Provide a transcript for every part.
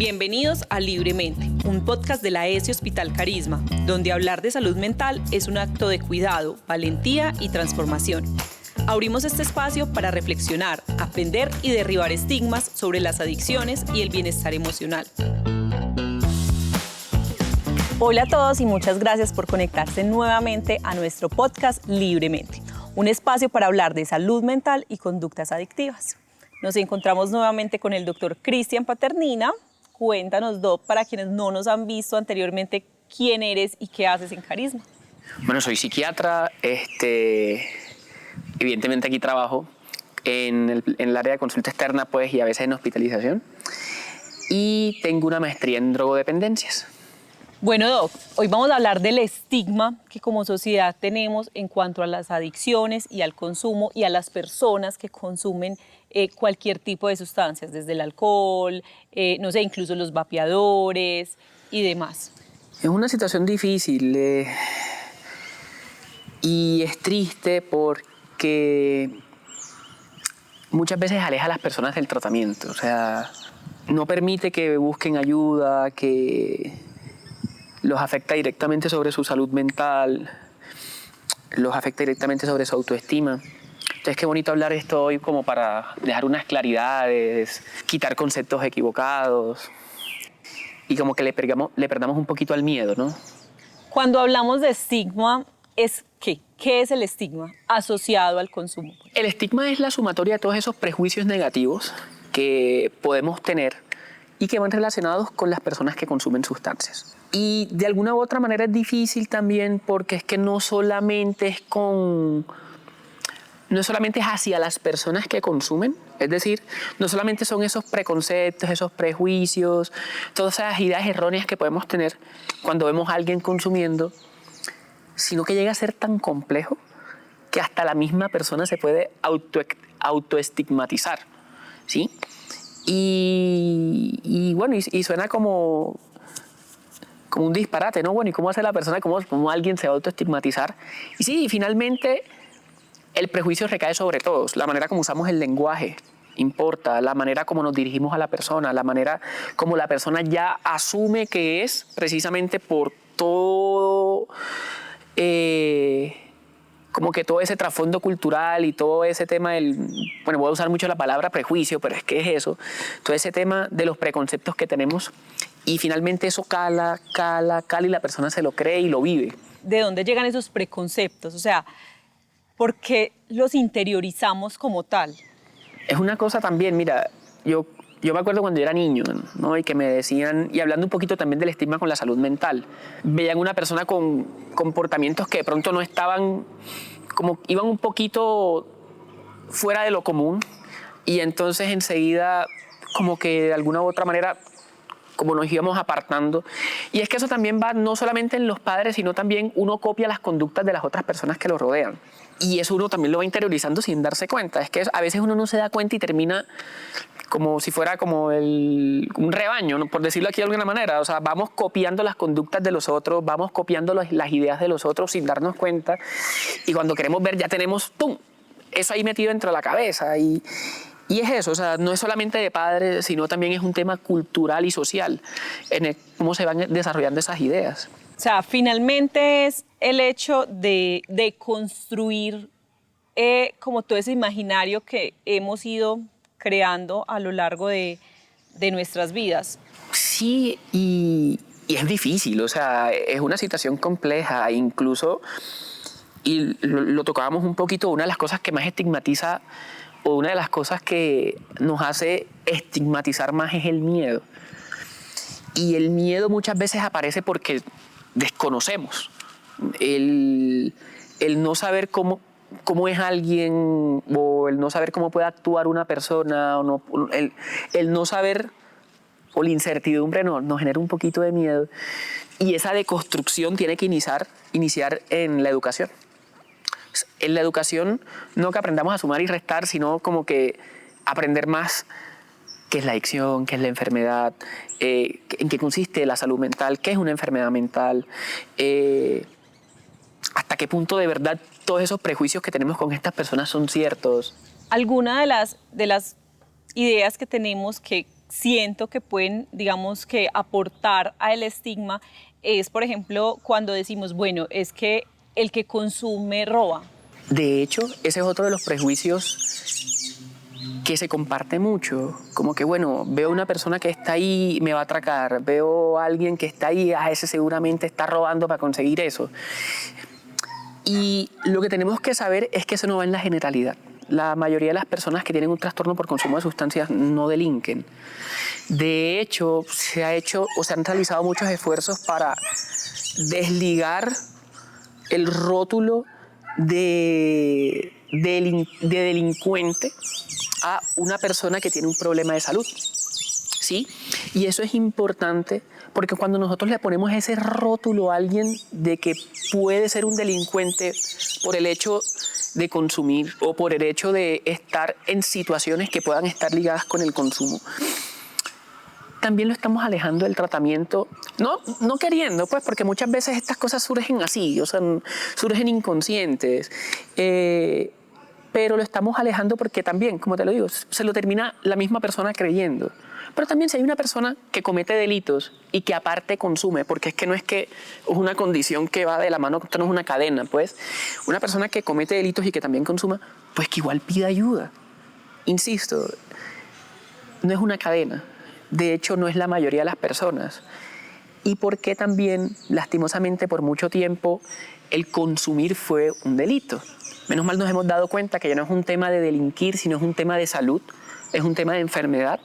Bienvenidos a Libremente, un podcast de la ESI Hospital Carisma, donde hablar de salud mental es un acto de cuidado, valentía y transformación. Abrimos este espacio para reflexionar, aprender y derribar estigmas sobre las adicciones y el bienestar emocional. Hola a todos y muchas gracias por conectarse nuevamente a nuestro podcast Libremente, un espacio para hablar de salud mental y conductas adictivas. Nos encontramos nuevamente con el doctor Cristian Paternina. Cuéntanos, Doc, para quienes no nos han visto anteriormente, quién eres y qué haces en Carisma. Bueno, soy psiquiatra, evidentemente aquí trabajo en el área de consulta externa, pues, y a veces en hospitalización. Y tengo una maestría en drogodependencias. Bueno, Doc, hoy vamos a hablar del estigma que como sociedad tenemos en cuanto a las adicciones y al consumo y a las personas que consumen cualquier tipo de sustancias, desde el alcohol, no sé, incluso los vapeadores y demás. Es una situación difícil y es triste porque muchas veces aleja a las personas del tratamiento. O sea, no permite que busquen ayuda, que los afecta directamente sobre su salud mental, los afecta directamente sobre su autoestima. Entonces, qué bonito hablar esto hoy como para dejar unas claridades, quitar conceptos equivocados y como que le perdamos un poquito al miedo, ¿no? Cuando hablamos de estigma, ¿es qué? ¿Qué es el estigma asociado al consumo? El estigma es la sumatoria de todos esos prejuicios negativos que podemos tener y que van relacionados con las personas que consumen sustancias. Y de alguna u otra manera es difícil también porque es que no solamente es hacia las personas que consumen, es decir, no solamente son esos preconceptos, esos prejuicios, todas esas ideas erróneas que podemos tener cuando vemos a alguien consumiendo, sino que llega a ser tan complejo que hasta la misma persona se puede autoestigmatizar, ¿sí? Y bueno, y suena como un disparate, ¿no? Bueno, ¿y cómo hace la persona? ¿Cómo alguien se va a autoestigmatizar? Y sí, finalmente el prejuicio recae sobre todos. La manera como usamos el lenguaje importa, la manera como nos dirigimos a la persona, la manera como la persona ya asume que es, precisamente por todo, como que todo ese trasfondo cultural y todo ese tema bueno, voy a usar mucho la palabra prejuicio, pero es que es eso, todo ese tema de los preconceptos que tenemos y finalmente eso cala y la persona se lo cree y lo vive. ¿De dónde llegan esos preconceptos? O sea, ¿por qué los interiorizamos como tal? Es una cosa también, mira, yo me acuerdo cuando yo era niño, ¿no? Y que me decían, y hablando un poquito también del estigma con la salud mental, veían una persona con comportamientos que de pronto no estaban, como iban un poquito fuera de lo común, y entonces enseguida como que de alguna u otra manera como nos íbamos apartando. Y es que eso también va no solamente en los padres, sino también uno copia las conductas de las otras personas que lo rodean. Y eso uno también lo va interiorizando sin darse cuenta. Es que a veces uno no se da cuenta y termina como si fuera como un rebaño, ¿no? Por decirlo aquí de alguna manera. O sea, vamos copiando las conductas de los otros, vamos copiando las ideas de los otros sin darnos cuenta. Y cuando queremos ver ya tenemos, ¡pum!, eso ahí metido dentro de la cabeza. Y es eso, o sea, no es solamente de padres, sino también es un tema cultural y social en cómo se van desarrollando esas ideas. O sea, finalmente es el hecho de construir como todo ese imaginario que hemos ido creando a lo largo de nuestras vidas. Sí, y es difícil, o sea, es una situación compleja, incluso, y lo tocábamos un poquito, una de las cosas que más estigmatiza o una de las cosas que nos hace estigmatizar más es el miedo. Y el miedo muchas veces aparece porque desconocemos. El no saber cómo es alguien, o el no saber cómo puede actuar una persona, o no, el no saber, o la incertidumbre nos genera un poquito de miedo. Y esa deconstrucción tiene que iniciar en la educación. En la educación no que aprendamos a sumar y restar, sino como que aprender más qué es la adicción, qué es la enfermedad, en qué consiste la salud mental, qué es una enfermedad mental, hasta qué punto de verdad todos esos prejuicios que tenemos con estas personas son ciertos. Alguna de las ideas que tenemos que siento que pueden, digamos, que aportar al estigma es, por ejemplo, cuando decimos, bueno, es que el que consume roba. De hecho, ese es otro de los prejuicios que se comparte mucho, como que bueno, veo una persona que está ahí, me va a atracar, veo a alguien que está ahí, ese seguramente está robando para conseguir eso. Y lo que tenemos que saber es que eso no va en la generalidad. La mayoría de las personas que tienen un trastorno por consumo de sustancias no delinquen. De hecho, se han realizado muchos esfuerzos para desligar el rótulo de delincuente a una persona que tiene un problema de salud, ¿sí? Y eso es importante porque cuando nosotros le ponemos ese rótulo a alguien de que puede ser un delincuente por el hecho de consumir o por el hecho de estar en situaciones que puedan estar ligadas con el consumo, también lo estamos alejando del tratamiento, no queriendo, pues, porque muchas veces estas cosas surgen así, o sea, surgen inconscientes, pero lo estamos alejando porque también, como te lo digo, se lo termina la misma persona creyendo. Pero también si hay una persona que comete delitos y que aparte consume, porque es que no es que es una condición que va de la mano, esto no es una cadena, pues, una persona que comete delitos y que también consuma, pues que igual pida ayuda. Insisto, no es una cadena. De hecho, no es la mayoría de las personas. Y porque también, lastimosamente, por mucho tiempo, el consumir fue un delito. Menos mal nos hemos dado cuenta que ya no es un tema de delinquir, sino es un tema de salud, es un tema de enfermedad,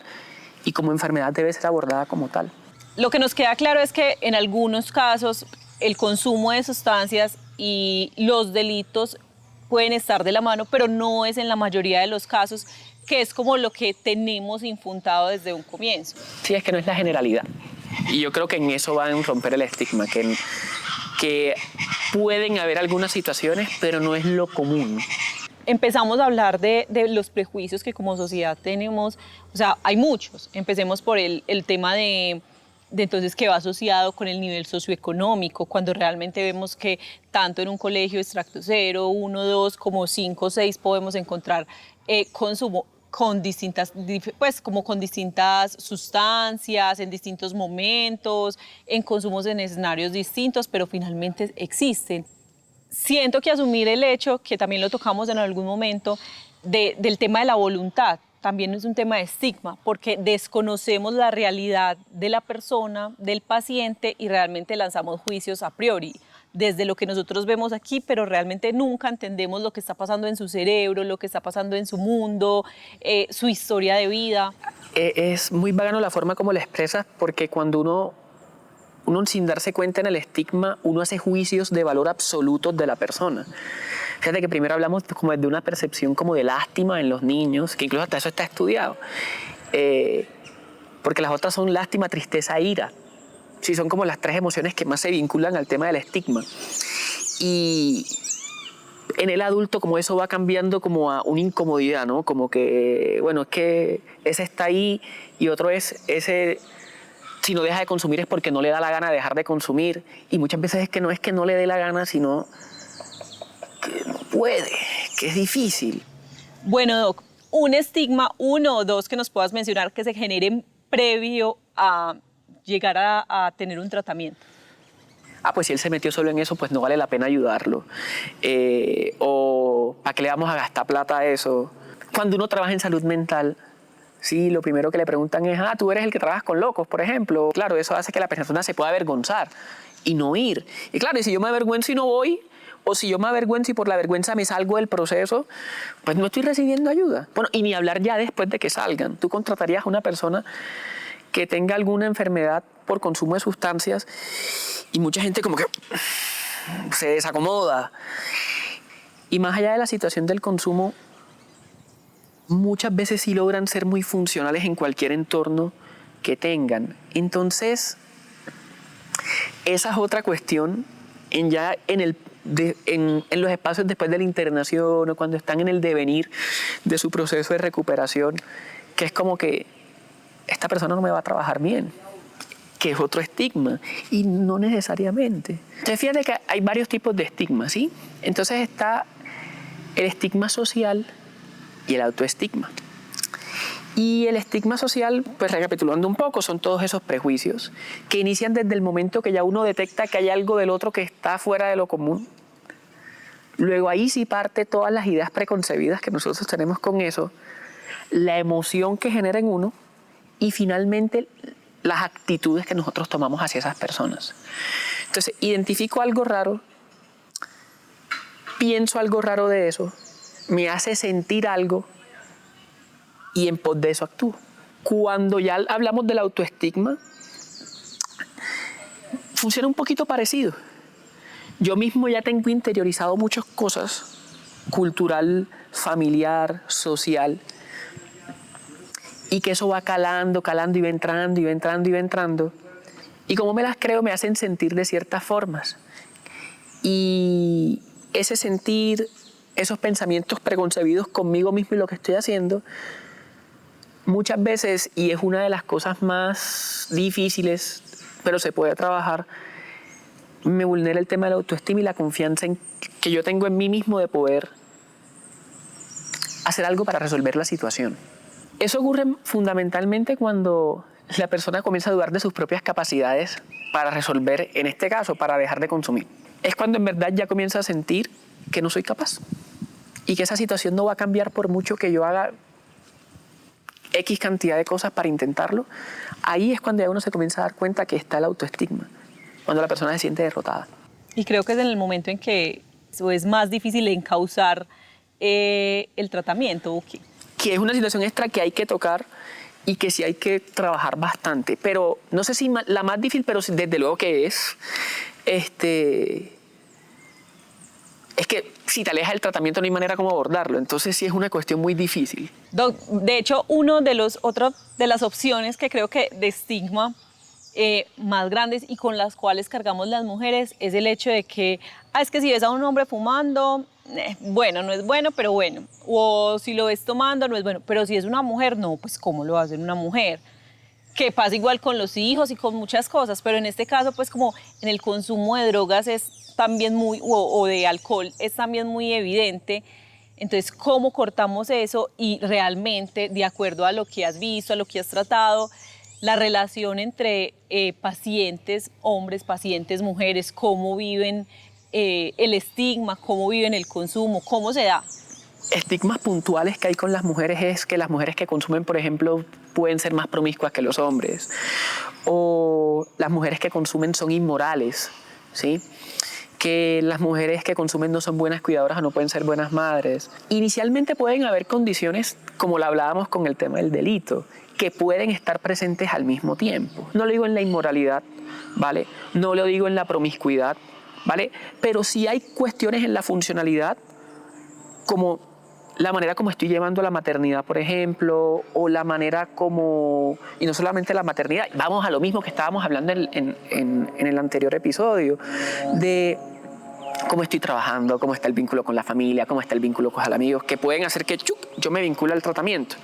y como enfermedad debe ser abordada como tal. Lo que nos queda claro es que en algunos casos el consumo de sustancias y los delitos pueden estar de la mano, pero no es en la mayoría de los casos, que es como lo que tenemos infundado desde un comienzo. Sí, es que no es la generalidad. Y yo creo que en eso va a romper el estigma, que pueden haber algunas situaciones, pero no es lo común. Empezamos a hablar de los prejuicios que como sociedad tenemos, o sea, hay muchos. Empecemos por el tema de entonces que va asociado con el nivel socioeconómico, cuando realmente vemos que tanto en un colegio extracto 0, 1, 2, como 5, 6 podemos encontrar consumo con distintas, pues como con distintas sustancias, en distintos momentos, en consumos en escenarios distintos, pero finalmente existen. Siento que asumir el hecho, que también lo tocamos en algún momento, del tema de la voluntad, también es un tema de estigma, porque desconocemos la realidad de la persona, del paciente, y realmente lanzamos juicios a priori, desde lo que nosotros vemos aquí, pero realmente nunca entendemos lo que está pasando en su cerebro, lo que está pasando en su mundo, su historia de vida. Es muy bacano la forma como la expresas, porque cuando uno sin darse cuenta en el estigma, uno hace juicios de valor absolutos de la persona. Fíjate que primero hablamos como de una percepción como de lástima en los niños, que incluso hasta eso está estudiado. Porque las otras son lástima, tristeza, ira. Sí, son como las 3 emociones que más se vinculan al tema del estigma. Y en el adulto como eso va cambiando como a una incomodidad, ¿no? Como que, bueno, es que ese está ahí y otro es ese... Si no deja de consumir es porque no le da la gana de dejar de consumir. Y muchas veces es que no le dé la gana, sino que no puede, que es difícil. Bueno, Doc, un estigma, 1 o 2 que nos puedas mencionar que se generen previo a llegar a tener un tratamiento. Pues si él se metió solo en eso, pues no vale la pena ayudarlo. O ¿para qué le vamos a gastar plata a eso? Cuando uno trabaja en salud mental, sí, lo primero que le preguntan es, tú eres el que trabajas con locos, por ejemplo. Claro, eso hace que la persona se pueda avergonzar y no ir. Y claro, y si yo me avergüenzo y no voy, o si yo me avergüenzo y por la vergüenza me salgo del proceso, pues no estoy recibiendo ayuda. Bueno, y ni hablar ya después de que salgan. Tú contratarías a una persona que tenga alguna enfermedad por consumo de sustancias y mucha gente como que se desacomoda. Y más allá de la situación del consumo, muchas veces sí logran ser muy funcionales en cualquier entorno que tengan. Entonces, esa es otra cuestión en los espacios después de la internación o cuando están en el devenir de su proceso de recuperación, que es como que esta persona no me va a trabajar bien, que es otro estigma, y no necesariamente. Entonces, fíjate que hay varios tipos de estigmas, ¿sí? Entonces está el estigma social y el autoestigma. Y el estigma social, pues recapitulando un poco, son todos esos prejuicios que inician desde el momento que ya uno detecta que hay algo del otro que está fuera de lo común. Luego ahí sí parte todas las ideas preconcebidas que nosotros tenemos con eso, la emoción que genera en uno y finalmente las actitudes que nosotros tomamos hacia esas personas. Entonces, identifico algo raro, pienso algo raro de eso, me hace sentir algo y en pos de eso actúo. Cuando ya hablamos del autoestigma, funciona un poquito parecido. Yo mismo ya tengo interiorizado muchas cosas, cultural, familiar, social, y que eso va calando, calando y va entrando y va entrando y va entrando. Y como me las creo, me hacen sentir de ciertas formas. Y ese sentir, esos pensamientos preconcebidos conmigo mismo y lo que estoy haciendo, muchas veces, y es una de las cosas más difíciles, pero se puede trabajar, me vulnera el tema de la autoestima y la confianza que yo tengo en mí mismo de poder hacer algo para resolver la situación. Eso ocurre fundamentalmente cuando la persona comienza a dudar de sus propias capacidades para resolver, en este caso, para dejar de consumir. Es cuando en verdad ya comienza a sentir que no soy capaz y que esa situación no va a cambiar por mucho que yo haga X cantidad de cosas para intentarlo. Ahí es cuando ya uno se comienza a dar cuenta que está el autoestigma, cuando la persona se siente derrotada. Y creo que es en el momento en que es más difícil encauzar el tratamiento, Buki. Que es una situación extra que hay que tocar y que sí hay que trabajar bastante. Pero no sé si la más difícil, pero desde luego que es que si te alejas del tratamiento no hay manera como abordarlo. Entonces sí es una cuestión muy difícil. Doc, de hecho, otra de las opciones que creo que de estigma más grandes y con las cuales cargamos las mujeres es el hecho de que, es que si ves a un hombre fumando, bueno, no es bueno, pero bueno. O si lo ves tomando, no es bueno. Pero si es una mujer, no, pues ¿cómo lo va a hacer una mujer? Que pasa igual con los hijos y con muchas cosas, pero en este caso, pues como en el consumo de drogas es también o de alcohol es también muy evidente. Entonces, ¿cómo cortamos eso? Y realmente, de acuerdo a lo que has visto, a lo que has tratado, la relación entre pacientes hombres, pacientes mujeres, cómo viven el estigma, cómo viven el consumo, cómo se da. Estigmas puntuales que hay con las mujeres es que las mujeres que consumen, por ejemplo, pueden ser más promiscuas que los hombres, o las mujeres que consumen son inmorales, ¿sí? Que las mujeres que consumen no son buenas cuidadoras o no pueden ser buenas madres. Inicialmente pueden haber condiciones, como lo hablábamos con el tema del delito, que pueden estar presentes al mismo tiempo. No lo digo en la inmoralidad, ¿vale? No lo digo en la promiscuidad, ¿vale? Pero sí hay cuestiones en la funcionalidad, como la manera como estoy llevando la maternidad, por ejemplo, o la manera como, y no solamente la maternidad, vamos a lo mismo que estábamos hablando en el anterior episodio, de cómo estoy trabajando, cómo está el vínculo con la familia, cómo está el vínculo con los amigos, que pueden hacer que yo me vincule al tratamiento.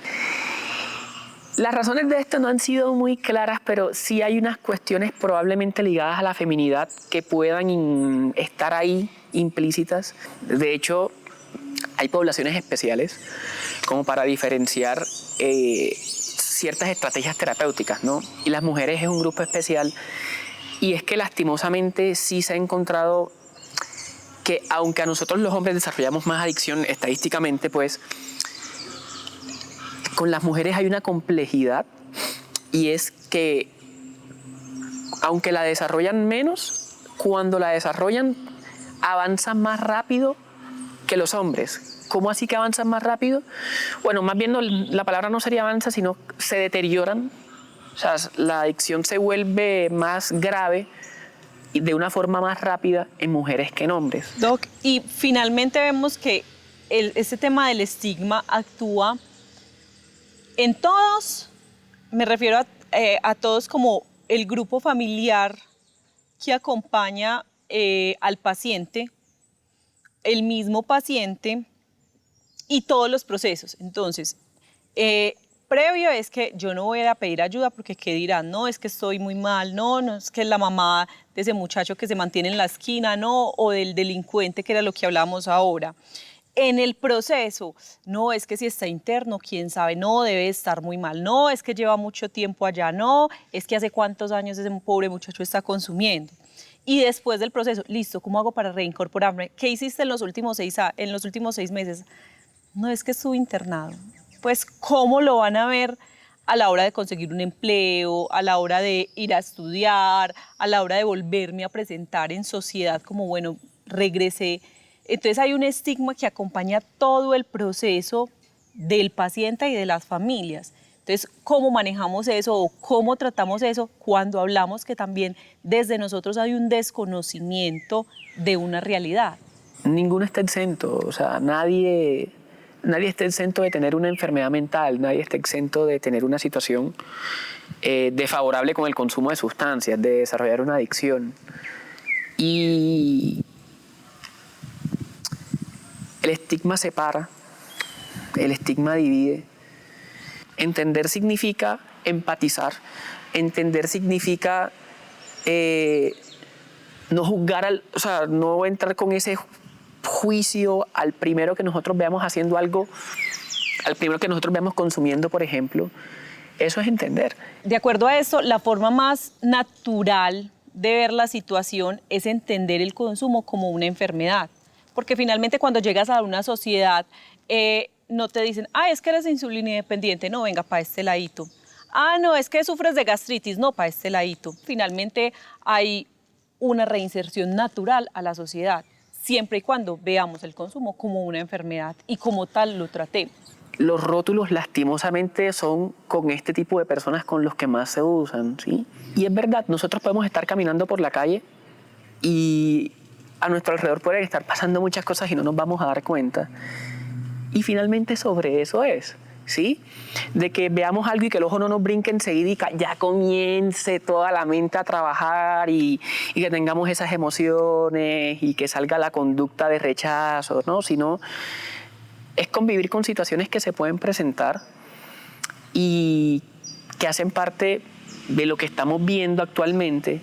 Las razones de esto no han sido muy claras, pero sí hay unas cuestiones probablemente ligadas a la feminidad que puedan estar ahí implícitas. De hecho, hay poblaciones especiales como para diferenciar ciertas estrategias terapéuticas, ¿no? Y las mujeres es un grupo especial, y es que lastimosamente sí se ha encontrado que aunque a nosotros los hombres desarrollamos más adicción estadísticamente, pues con las mujeres hay una complejidad, y es que aunque la desarrollan menos, cuando la desarrollan avanzan más rápido que los hombres. ¿Cómo así que avanzan más rápido? Bueno, más bien la palabra no sería avanza, sino se deterioran. O sea, la adicción se vuelve más grave y de una forma más rápida en mujeres que en hombres. Doc, y finalmente vemos que ese tema del estigma actúa en todos, me refiero a todos como el grupo familiar que acompaña al paciente, el mismo paciente y todos los procesos. Entonces, previo es que yo no voy a pedir ayuda porque qué dirán, no, es que estoy muy mal, no es que la mamá de ese muchacho que se mantiene en la esquina, no, o del delincuente, que era lo que hablábamos ahora. en el proceso, no, es que si está interno, quién sabe, no, debe estar muy mal, no, es que lleva mucho tiempo allá, no, es que hace cuántos años ese pobre muchacho está consumiendo. Y después del proceso, listo, ¿cómo hago para reincorporarme? ¿Qué hiciste en los últimos 6 meses? No, es que estuve internado. Pues, ¿cómo lo van a ver a la hora de conseguir un empleo, a la hora de ir a estudiar, a la hora de volverme a presentar en sociedad como, bueno, regresé? Entonces hay un estigma que acompaña todo el proceso del paciente y de las familias. Entonces, ¿cómo manejamos eso o cómo tratamos eso cuando hablamos que también desde nosotros hay un desconocimiento de una realidad? Ninguno está exento, o sea, nadie está exento de tener una enfermedad mental, nadie está exento de tener una situación desfavorable con el consumo de sustancias, de desarrollar una adicción. Y el estigma separa, el estigma divide. Entender significa empatizar, entender significa no juzgar, o sea, no entrar con ese juicio al primero que nosotros veamos haciendo algo, al primero que nosotros veamos consumiendo, por ejemplo. Eso es entender. De acuerdo a esto, la forma más natural de ver la situación es entender el consumo como una enfermedad. Porque finalmente cuando llegas a una sociedad, no te dicen, es que eres insulina dependiente, no, venga, para este ladito. No, es que sufres de gastritis, no, para este ladito. Finalmente hay una reinserción natural a la sociedad, siempre y cuando veamos el consumo como una enfermedad y como tal lo tratemos. Los rótulos lastimosamente son con este tipo de personas con los que más se usan, ¿sí? Y es verdad, nosotros podemos estar caminando por la calle y a nuestro alrededor pueden estar pasando muchas cosas y no nos vamos a dar cuenta. Y finalmente sobre eso es, ¿sí? De que veamos algo y que el ojo no nos brinque enseguida y ya comience toda la mente a trabajar y que tengamos esas emociones y que salga la conducta de rechazo, ¿no? Sino es convivir con situaciones que se pueden presentar y que hacen parte de lo que estamos viendo actualmente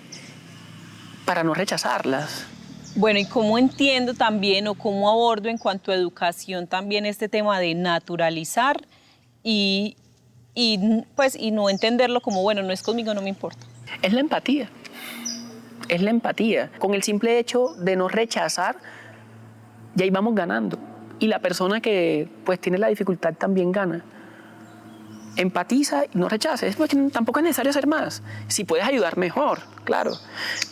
para no rechazarlas. Bueno, y cómo entiendo también o cómo abordo en cuanto a educación también este tema de naturalizar y no entenderlo como, bueno, no es conmigo, no me importa. Es la empatía. Es la empatía. Con el simple hecho de no rechazar, ya ahí vamos ganando. Y la persona que pues tiene la dificultad también gana. Empatiza y no rechaces, porque tampoco es necesario hacer más. Si puedes ayudar, mejor, claro.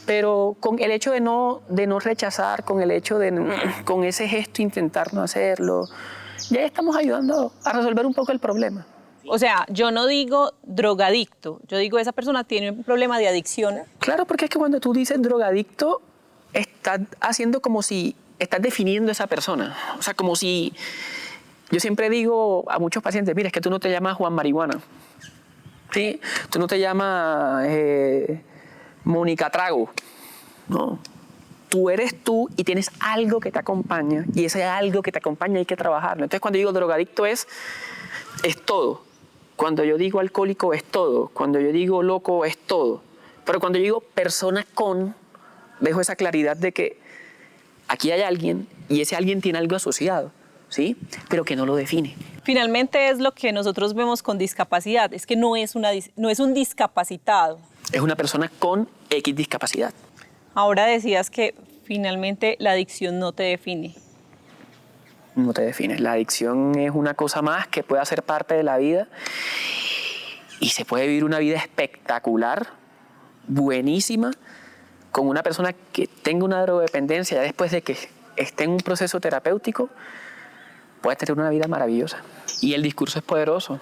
Pero con el hecho de no rechazar, con el hecho con ese gesto intentar no hacerlo, ya estamos ayudando a resolver un poco el problema. O sea, yo no digo drogadicto, yo digo esa persona tiene un problema de adicción. Claro, porque es que cuando tú dices drogadicto, estás haciendo como si estás definiendo a esa persona. O sea, como si... Yo siempre digo a muchos pacientes, mira, es que tú no te llamas Juan Marihuana, ¿sí? Tú no te llamas Mónica Trago, ¿no? Tú eres tú y tienes algo que te acompaña y ese algo que te acompaña hay que trabajarlo. Entonces cuando digo drogadicto es todo. Cuando yo digo alcohólico es todo. Cuando yo digo loco es todo. Pero cuando yo digo persona con, dejo esa claridad de que aquí hay alguien y ese alguien tiene algo asociado, ¿sí? Pero que no lo define. Finalmente es lo que nosotros vemos con discapacidad, es que no es un discapacitado. Es una persona con X discapacidad. Ahora decías que finalmente la adicción no te define. No te define. La adicción es una cosa más que puede ser parte de la vida y se puede vivir una vida espectacular, buenísima, con una persona que tenga una drogodependencia ya después de que esté en un proceso terapéutico, puede tener una vida maravillosa. Y el discurso es poderoso.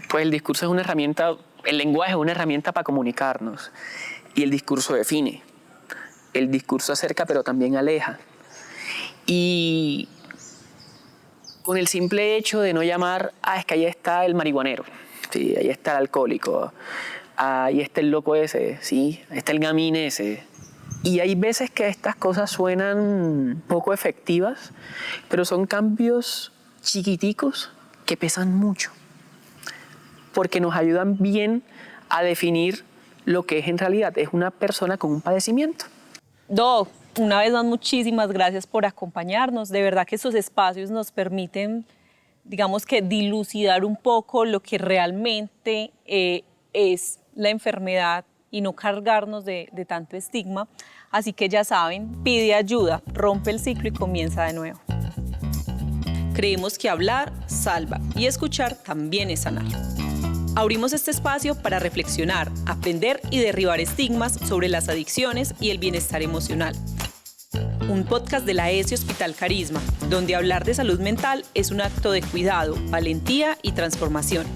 Pues el discurso es una herramienta, el lenguaje es una herramienta para comunicarnos. Y el discurso define. El discurso acerca, pero también aleja. Y con el simple hecho de no llamar, es que ahí está el marihuanero, ¿sí? Ahí está el alcohólico, ahí está el loco ese, ¿sí? Ahí está el gamín ese. Y hay veces que estas cosas suenan poco efectivas, pero son cambios chiquiticos que pesan mucho, porque nos ayudan bien a definir lo que es en realidad, es una persona con un padecimiento. Doc, Una vez más, muchísimas gracias por acompañarnos. De verdad que estos espacios nos permiten, digamos que, dilucidar un poco lo que realmente es la enfermedad y no cargarnos de tanto estigma. Así que ya saben, pide ayuda, rompe el ciclo y comienza de nuevo. Creemos que hablar salva y escuchar también es sanar. Abrimos este espacio para reflexionar, aprender y derribar estigmas sobre las adicciones y el bienestar emocional. Un podcast de la ESI Hospital Carisma, donde hablar de salud mental es un acto de cuidado, valentía y transformación.